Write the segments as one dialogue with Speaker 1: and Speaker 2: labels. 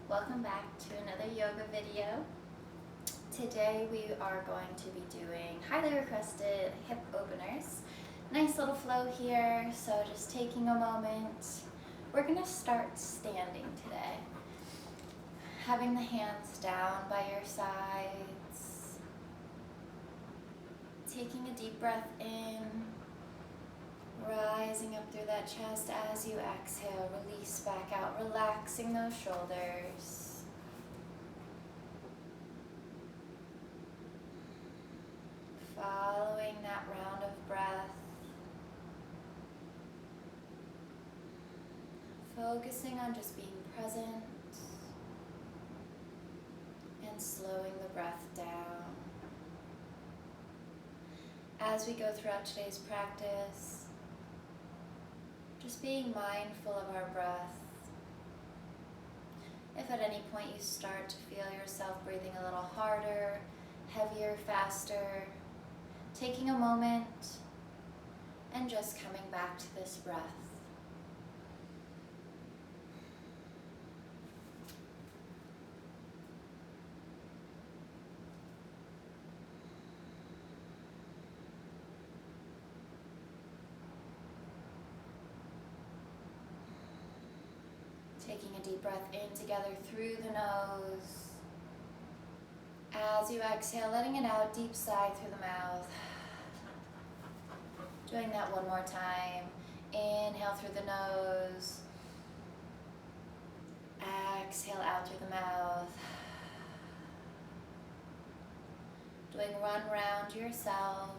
Speaker 1: Welcome back to another yoga video. Today we are going to be doing highly requested hip openers. Nice little flow here, so just taking a moment. We're going to start standing today. Having the hands down by your sides. Taking a deep breath in. Rising up through that chest as you exhale, release back out, relaxing those shoulders. Following that round of breath. Focusing on just being present and slowing the breath down. As we go throughout today's practice, just being mindful of our breath. If at any point you start to feel yourself breathing a little harder, heavier, faster, taking a moment and just coming back to this breath. Taking a deep breath in together through the nose. As you exhale, letting it out, deep sigh through the mouth. Doing that one more time. Inhale through the nose. Exhale out through the mouth. Doing run round yourself.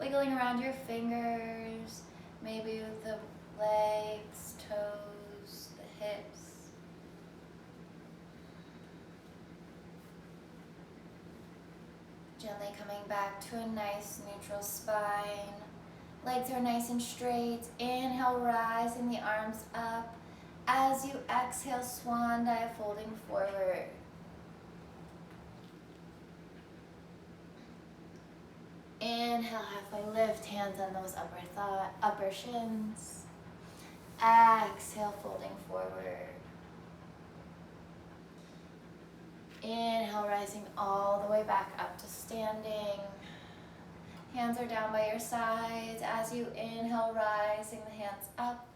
Speaker 1: Wiggling around your fingers, maybe with the legs, toes, the hips. Gently coming back to a nice neutral spine. Legs are nice and straight. Inhale, rising the arms up. As you exhale, swan dive, folding forward. Inhale, halfway lift, hands on those upper shins. Exhale, folding forward. Inhale, rising all the way back up to standing. Hands are down by your sides. As you inhale, rising the hands up.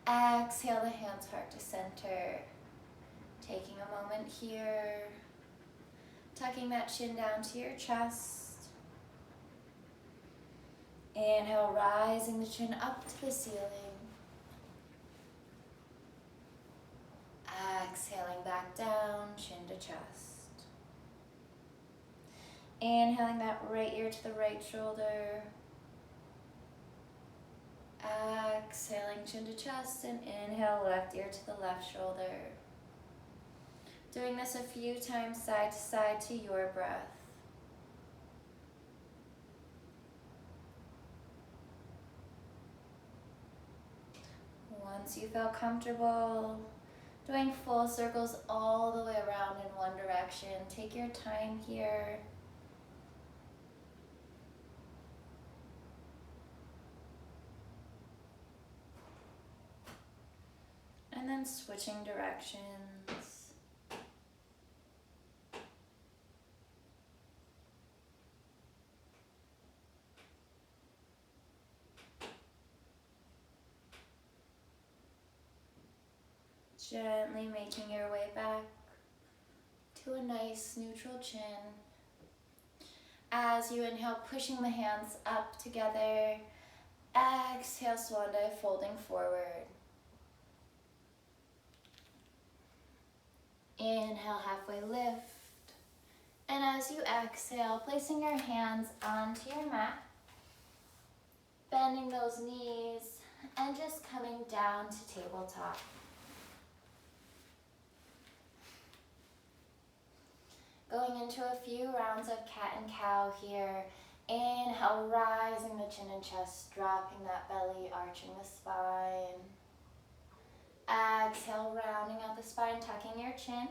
Speaker 1: Exhale, the hands heart to center. Taking a moment here. Tucking that chin down to your chest. Inhale, rising the chin up to the ceiling. Exhaling back down, chin to chest. Inhaling that right ear to the right shoulder. Exhaling chin to chest and inhale left ear to the left shoulder. Doing this a few times side to side to your breath. Once you feel comfortable, doing full circles all the way around in one direction. Take your time here. And then switching directions. Gently making your way back to a nice neutral chin. As you inhale, pushing the hands up together. Exhale, swan dive, folding forward. Inhale, halfway lift. And as you exhale, placing your hands onto your mat. Bending those knees and just coming down to tabletop. Going into a few rounds of cat and cow here. Inhale, rising the chin and chest, dropping that belly, arching the spine. Exhale, rounding out the spine, tucking your chin.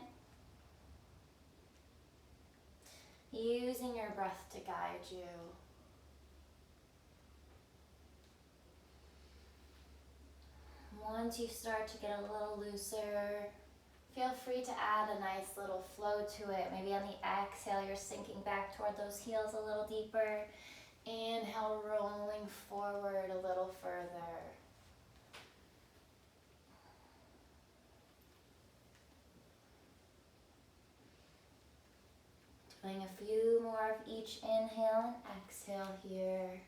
Speaker 1: Using your breath to guide you. Once you start to get a little looser, feel free to add a nice little flow to it. Maybe on the exhale, you're sinking back toward those heels a little deeper. Inhale, rolling forward a little further. Doing a few more of each inhale and exhale here.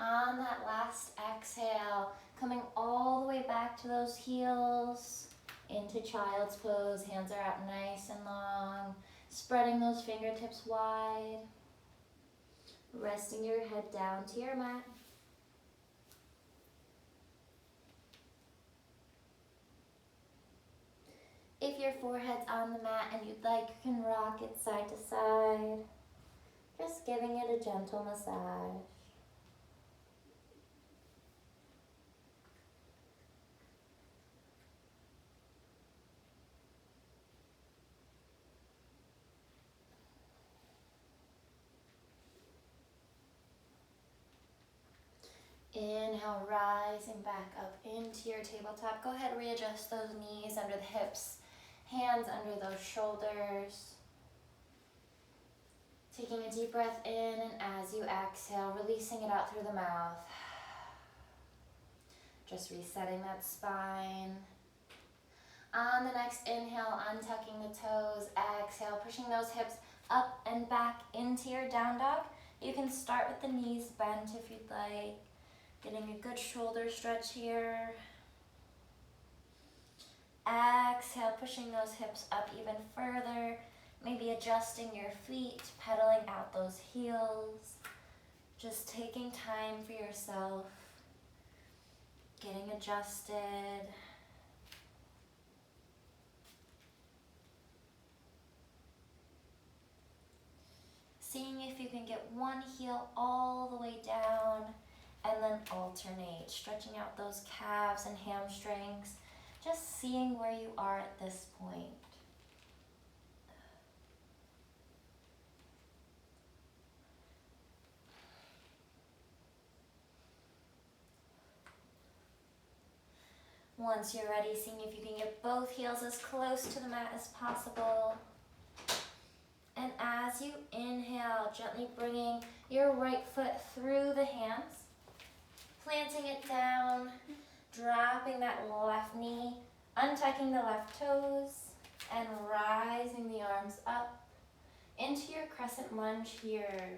Speaker 1: On that last exhale, coming all the way back to those heels, into child's pose, hands are out nice and long, spreading those fingertips wide, resting your head down to your mat. If your forehead's on the mat and you'd like, you can rock it side to side, just giving it a gentle massage. Inhale, rising back up into your tabletop. Go ahead, readjust those knees under the hips, hands under those shoulders. Taking a deep breath in, and as you exhale, releasing it out through the mouth. Just resetting that spine. On the next inhale, untucking the toes. Exhale, pushing those hips up and back into your down dog. You can start with the knees bent if you'd like. Getting a good shoulder stretch here. Exhale, pushing those hips up even further. Maybe adjusting your feet, pedaling out those heels. Just taking time for yourself. Getting adjusted. Seeing if you can get one heel all the way down and then alternate, stretching out those calves and hamstrings, just seeing where you are at this point. Once you're ready, seeing if you can get both heels as close to the mat as possible. And as you inhale, gently bringing your right foot through the hands, planting it down, dropping that left knee, untucking the left toes, and rising the arms up into your crescent lunge here.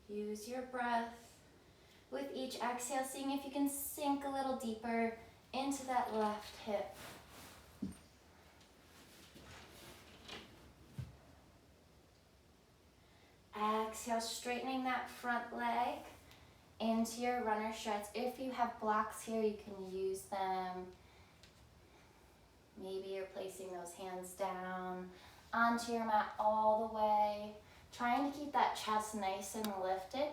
Speaker 1: Use your breath. With each exhale, seeing if you can sink a little deeper into that left hip. Exhale, straightening that front leg into your runner stretch. If you have blocks here, you can use them. Maybe you're placing those hands down onto your mat all the way, trying to keep that chest nice and lifted.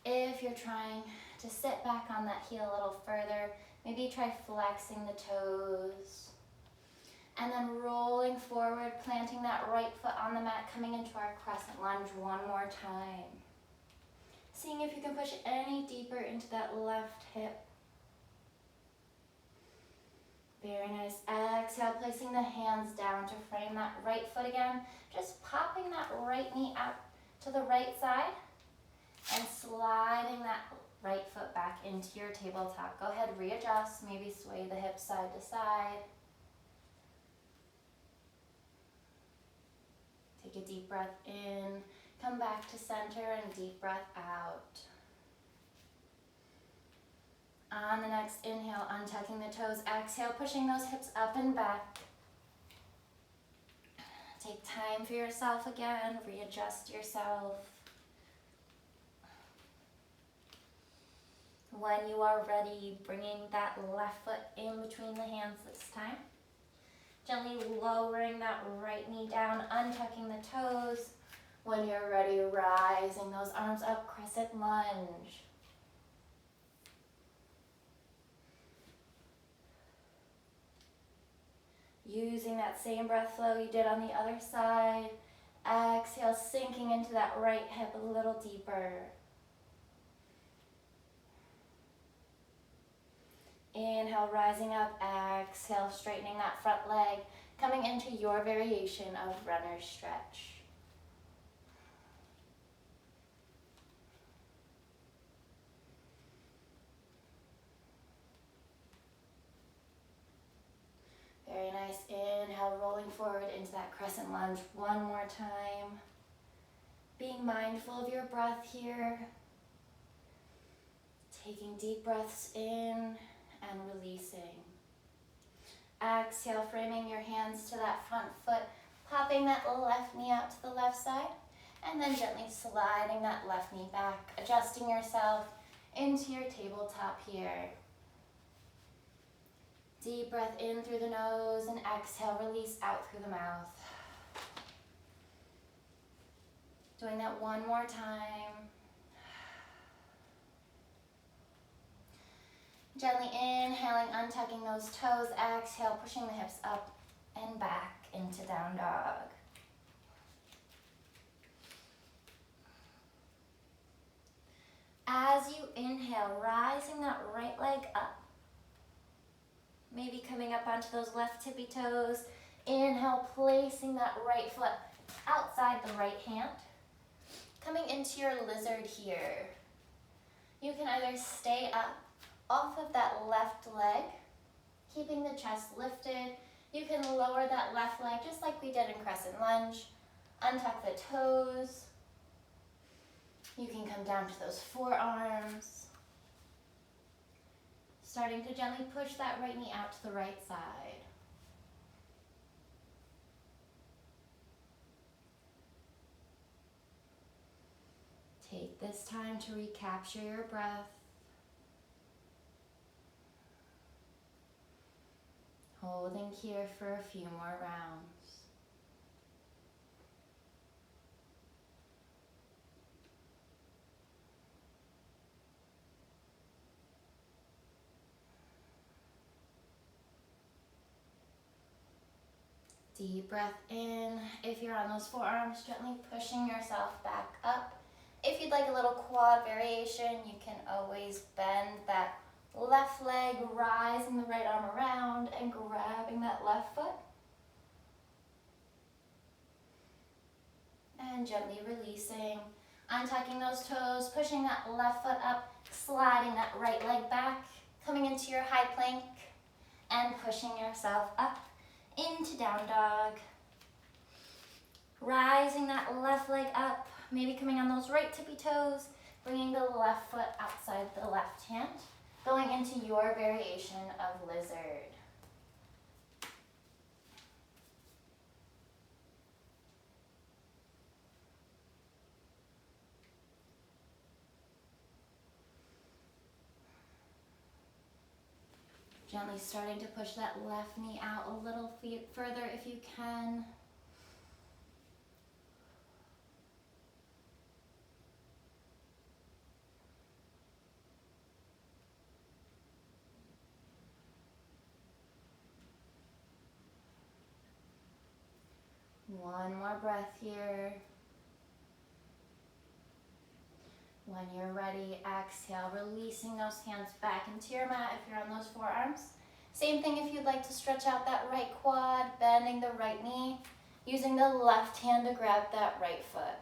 Speaker 1: If you're trying to sit back on that heel a little further, maybe try flexing the toes. And then rolling forward, planting that right foot on the mat, coming into our crescent lunge one more time. Seeing if you can push any deeper into that left hip. Very nice. Exhale, placing the hands down to frame that right foot again. Just popping that right knee out to the right side and sliding that right foot back into your tabletop. Go ahead, readjust, maybe sway the hips side to side. Take a deep breath in, come back to center and deep breath out. On the next inhale, untucking the toes, exhale, pushing those hips up and back. Take time for yourself again, readjust yourself. When you are ready, bringing that left foot in between the hands this time. Gently lowering that right knee down, untucking the toes. When you're ready, rising those arms up, crescent lunge. Using that same breath flow you did on the other side. Exhale, sinking into that right hip a little deeper. Inhale, rising up. Exhale, straightening that front leg. Coming into your variation of runner's stretch. Very nice. Inhale, rolling forward into that crescent lunge one more time. Being mindful of your breath here. Taking deep breaths in and releasing. Exhale, framing your hands to that front foot, popping that left knee out to the left side, and then gently sliding that left knee back, adjusting yourself into your tabletop here. Deep breath in through the nose and exhale, release out through the mouth. Doing that one more time. Gently inhaling, untucking those toes. Exhale, pushing the hips up and back into down dog. As you inhale, rising that right leg up. Maybe coming up onto those left tippy toes. Inhale, placing that right foot outside the right hand. Coming into your lizard here. You can either stay up off of that left leg, keeping the chest lifted. You can lower that left leg just like we did in Crescent Lunge. Untuck the toes. You can come down to those forearms. Starting to gently push that right knee out to the right side. Take this time to recapture your breath. Holding here for a few more rounds. Deep breath in. If you're on those forearms, gently pushing yourself back up. If you'd like a little quad variation, you can always bend that left leg, rising the right arm around and grabbing that left foot. And gently releasing, untucking those toes, pushing that left foot up, sliding that right leg back, coming into your high plank and pushing yourself up into down dog. Rising that left leg up, maybe coming on those right tippy toes, bringing the left foot outside the left hand, going into your variation of lizard. Gently starting to push that left knee out a little further if you can. One more breath here. When you're ready, exhale, releasing those hands back into your mat if you're on those forearms. Same thing if you'd like to stretch out that right quad, bending the right knee, using the left hand to grab that right foot.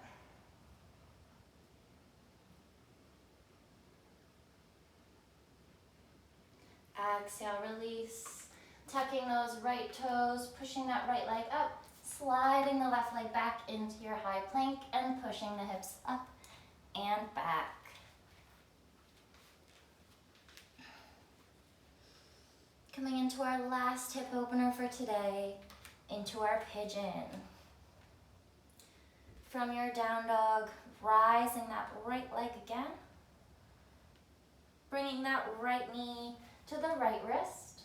Speaker 1: Exhale, release, tucking those right toes, pushing that right leg up, sliding the left leg back into your high plank and pushing the hips up and back. Coming into our last hip opener for today, into our pigeon. From your down dog, rising that right leg again. Bringing that right knee to the right wrist,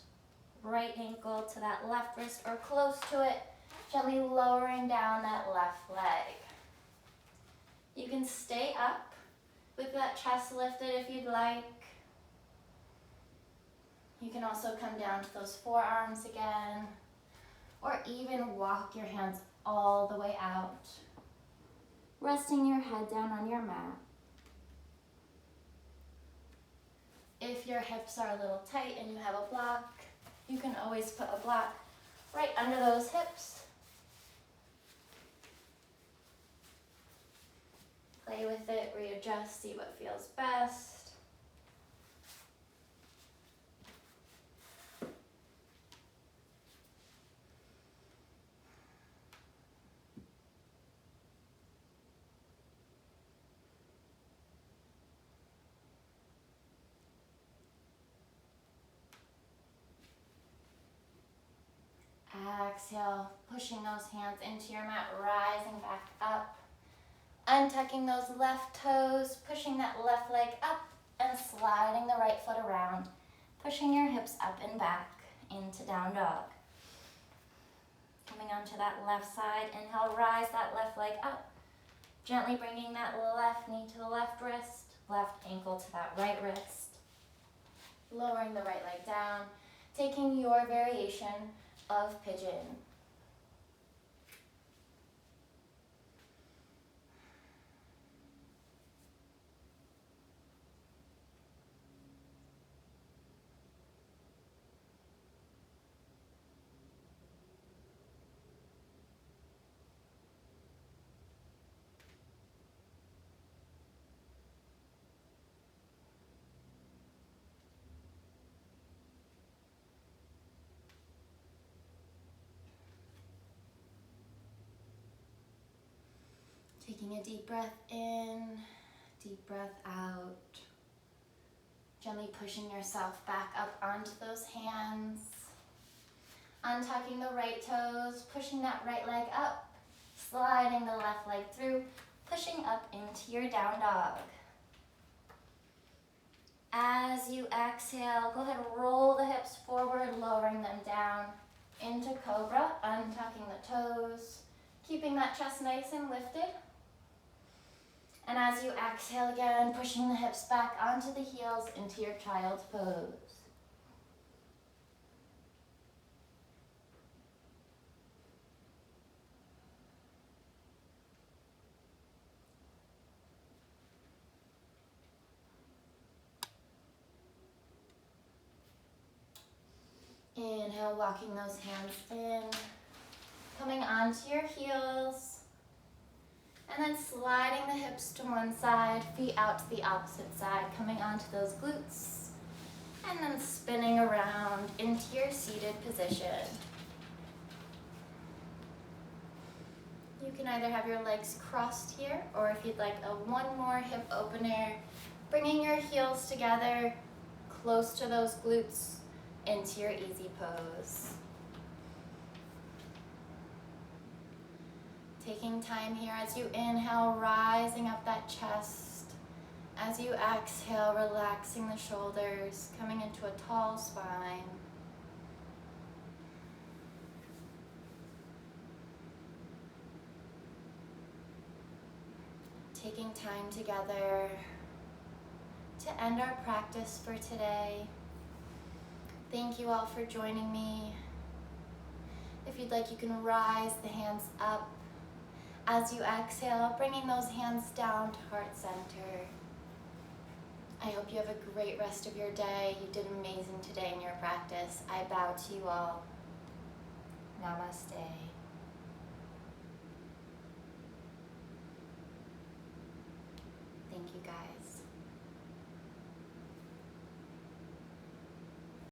Speaker 1: right ankle to that left wrist or close to it, gently lowering down that left leg. You can stay up with that chest lifted if you'd like. You can also come down to those forearms again, or even walk your hands all the way out, resting your head down on your mat. If your hips are a little tight and you have a block, you can always put a block right under those hips. Play with it, readjust, see what feels best. Exhale, pushing those hands into your mat, rising back up. Untucking those left toes, pushing that left leg up and sliding the right foot around. Pushing your hips up and back into down dog. Coming onto that left side, inhale, rise that left leg up. Gently bringing that left knee to the left wrist, left ankle to that right wrist. Lowering the right leg down, taking your variation of pigeon. Taking a deep breath in, deep breath out. Gently pushing yourself back up onto those hands. Untucking the right toes, pushing that right leg up, sliding the left leg through, pushing up into your down dog. As you exhale, go ahead and roll the hips forward, lowering them down into cobra, untucking the toes, keeping that chest nice and lifted. And as you exhale again, pushing the hips back onto the heels into your child's pose. Inhale, walking those hands in, coming onto your heels. And then sliding the hips to one side, feet out to the opposite side, coming onto those glutes. And then spinning around into your seated position. You can either have your legs crossed here, or if you'd like one more hip opener, bringing your heels together, close to those glutes, into your easy pose. Taking time here as you inhale, rising up that chest. As you exhale, relaxing the shoulders, coming into a tall spine. Taking time together to end our practice for today. Thank you all for joining me. If you'd like, you can rise the hands up. As you exhale, bringing those hands down to heart center. I hope you have a great rest of your day. You did amazing today in your practice. I bow to you all. Namaste. Thank you, guys.